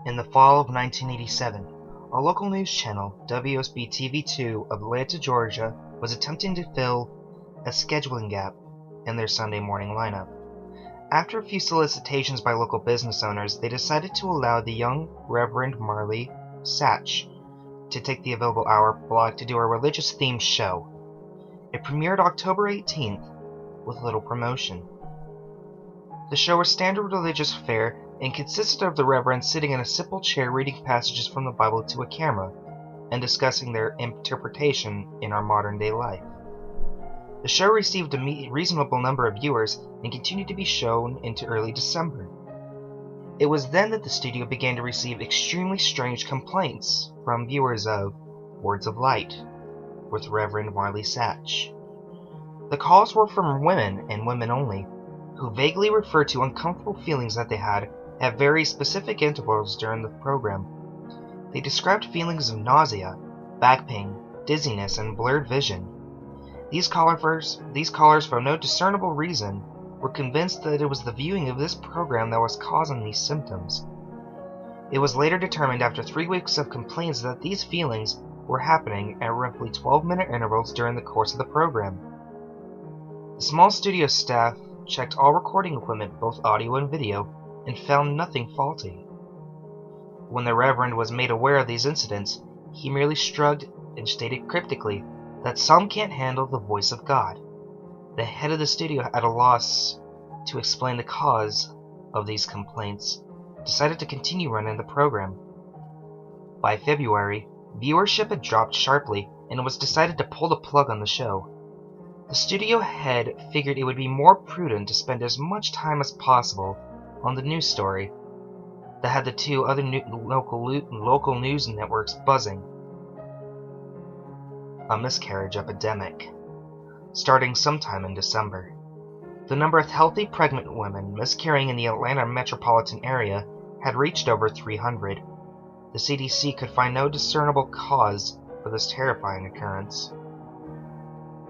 In the fall of 1987, a local news channel, WSB-TV 2 of Atlanta, Georgia, was attempting to fill a scheduling gap in their Sunday morning lineup. After a few solicitations by local business owners, they decided to allow the young Reverend Marley Satch to take the available hour block to do a religious-themed show. It premiered October 18th with little promotion. The show was standard religious fare and consisted of the Reverend sitting in a simple chair reading passages from the Bible to a camera and discussing their interpretation in our modern-day life. The show received a reasonable number of viewers and continued to be shown into early December. It was then that the studio began to receive extremely strange complaints from viewers of Words of Light with Reverend Marley Satch. The calls were from women and women only, who vaguely referred to uncomfortable feelings that they had at very specific intervals during the program. They described feelings of nausea, back pain, dizziness, and blurred vision. These callers, for no discernible reason, were convinced that it was the viewing of this program that was causing these symptoms. It was later determined after 3 weeks of complaints that these feelings were happening at roughly 12-minute intervals during the course of the program. The small studio staff checked all recording equipment, both audio and video, and found nothing faulty. When the Reverend was made aware of these incidents, he merely shrugged and stated cryptically that some can't handle the voice of God. The head of the studio, at a loss to explain the cause of these complaints, decided to continue running the program. By February, viewership had dropped sharply, and it was decided to pull the plug on the show. The studio head figured it would be more prudent to spend as much time as possible on the news story that had the two other local news networks buzzing. A miscarriage epidemic. Starting sometime in December, the number of healthy pregnant women miscarrying in the Atlanta metropolitan area had reached over 300. The CDC could find no discernible cause for this terrifying occurrence.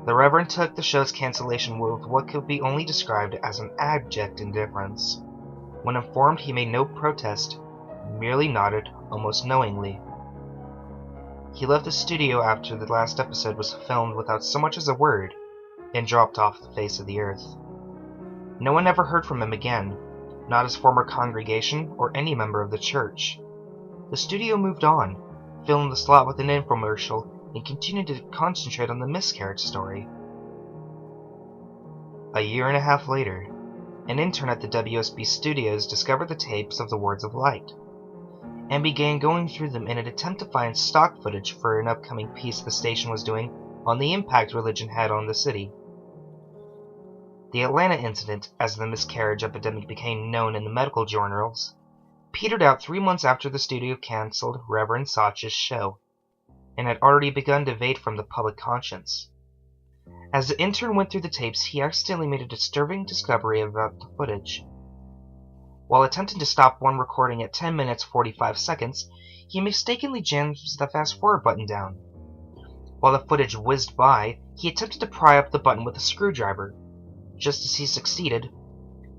The Reverend took the show's cancellation with what could be only described as an abject indifference. When informed, he made no protest, merely nodded almost knowingly. He left the studio after the last episode was filmed without so much as a word, and dropped off the face of the earth. No one ever heard from him again, not his former congregation or any member of the church. The studio moved on, filling the slot with an infomercial, and continued to concentrate on the miscarriage story. A year and a half later, an intern at the WSB studios discovered the tapes of the Words of Light, and began going through them in an attempt to find stock footage for an upcoming piece the station was doing on the impact religion had on the city. The Atlanta incident, as the miscarriage epidemic became known in the medical journals, petered out 3 months after the studio canceled Reverend Satch's show, and had already begun to fade from the public conscience. As the intern went through the tapes, he accidentally made a disturbing discovery about the footage. While attempting to stop one recording at 10 minutes 45 seconds, he mistakenly jams the fast-forward button down. While the footage whizzed by, he attempted to pry up the button with a screwdriver. Just as he succeeded,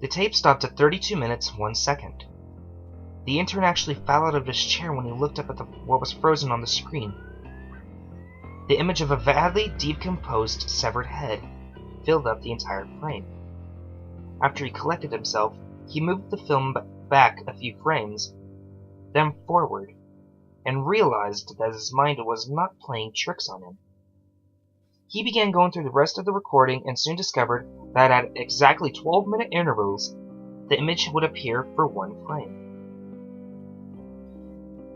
the tape stopped at 32 minutes 1 second. The intern actually fell out of his chair when he looked up at what was frozen on the screen. The image of a badly decomposed, severed head filled up the entire frame. After he collected himself, he moved the film back a few frames, then forward, and realized that his mind was not playing tricks on him. He began going through the rest of the recording and soon discovered that at exactly 12-minute intervals, the image would appear for one frame.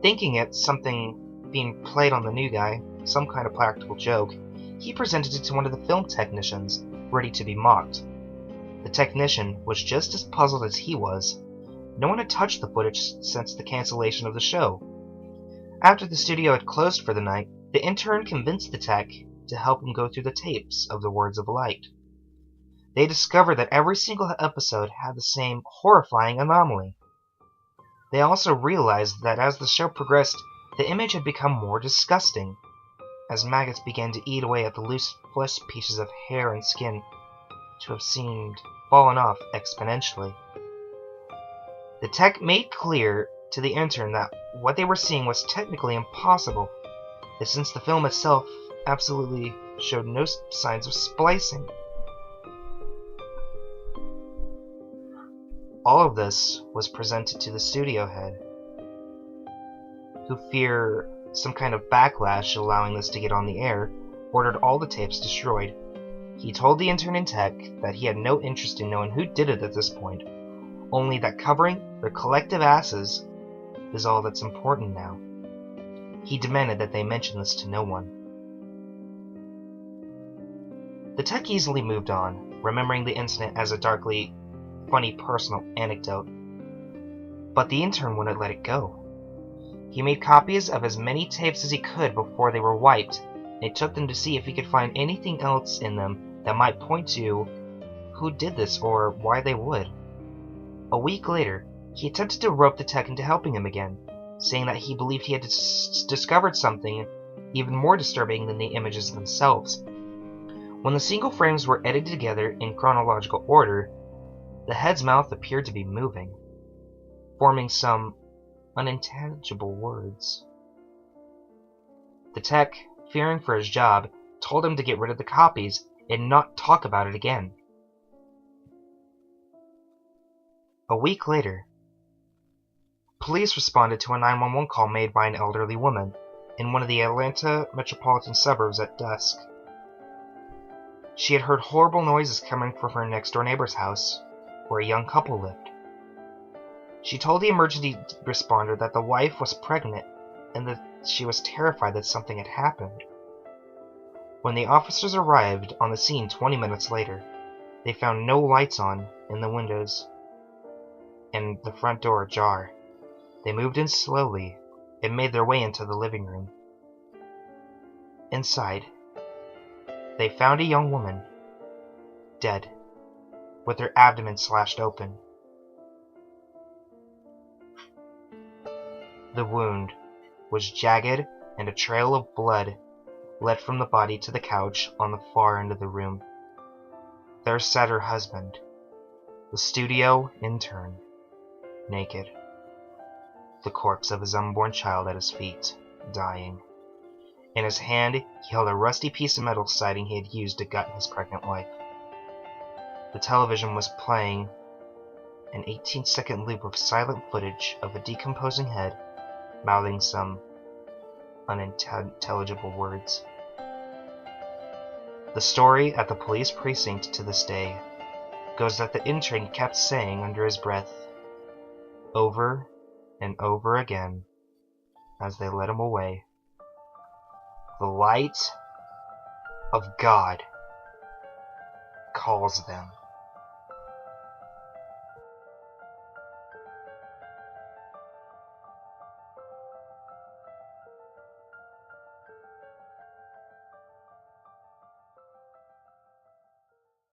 Thinking it something being played on the new guy, some kind of practical joke, he presented it to one of the film technicians, ready to be mocked. The technician was just as puzzled as he was. No one had touched the footage since the cancellation of the show. After the studio had closed for the night, the intern convinced the tech to help him go through the tapes of the Words of Light. They discovered that every single episode had the same horrifying anomaly. They also realized that as the show progressed, the image had become more disgusting, as maggots began to eat away at the loose flesh pieces of hair and skin to have seemed fallen off exponentially. The tech made clear to the intern that what they were seeing was technically impossible, since the film itself absolutely showed no signs of splicing. All of this was presented to the studio head, who feared some kind of backlash allowing this to get on the air, ordered all the tapes destroyed. He told the intern and tech that he had no interest in knowing who did it at this point, only that covering their collective asses is all that's important now. He demanded that they mention this to no one. The tech easily moved on, remembering the incident as a darkly funny personal anecdote, but the intern wouldn't let it go. He made copies of as many tapes as he could before they were wiped, and he took them to see if he could find anything else in them that might point to who did this or why they would. A week later, he attempted to rope the tech into helping him again, saying that he believed he had discovered something even more disturbing than the images themselves. When the single frames were edited together in chronological order, the head's mouth appeared to be moving, forming some unintelligible words. The tech, fearing for his job, told him to get rid of the copies and not talk about it again. A week later, police responded to a 911 call made by an elderly woman in one of the Atlanta metropolitan suburbs at dusk. She had heard horrible noises coming from her next-door neighbor's house, where a young couple lived. She told the emergency responder that the wife was pregnant and that she was terrified that something had happened. When the officers arrived on the scene 20 minutes later, they found no lights on in the windows and the front door ajar. They moved in slowly and made their way into the living room. Inside, they found a young woman, dead, with her abdomen slashed open. The wound was jagged, and a trail of blood led from the body to the couch on the far end of the room. There sat her husband, the studio intern, naked, the corpse of his unborn child at his feet, dying. In his hand, he held a rusty piece of metal siding he had used to gut his pregnant wife. The television was playing an 18-second loop of silent footage of a decomposing head mouthing some unintelligible words. The story at the police precinct to this day goes that the intern kept saying under his breath, over and over again, as they led him away, "The light of God calls them."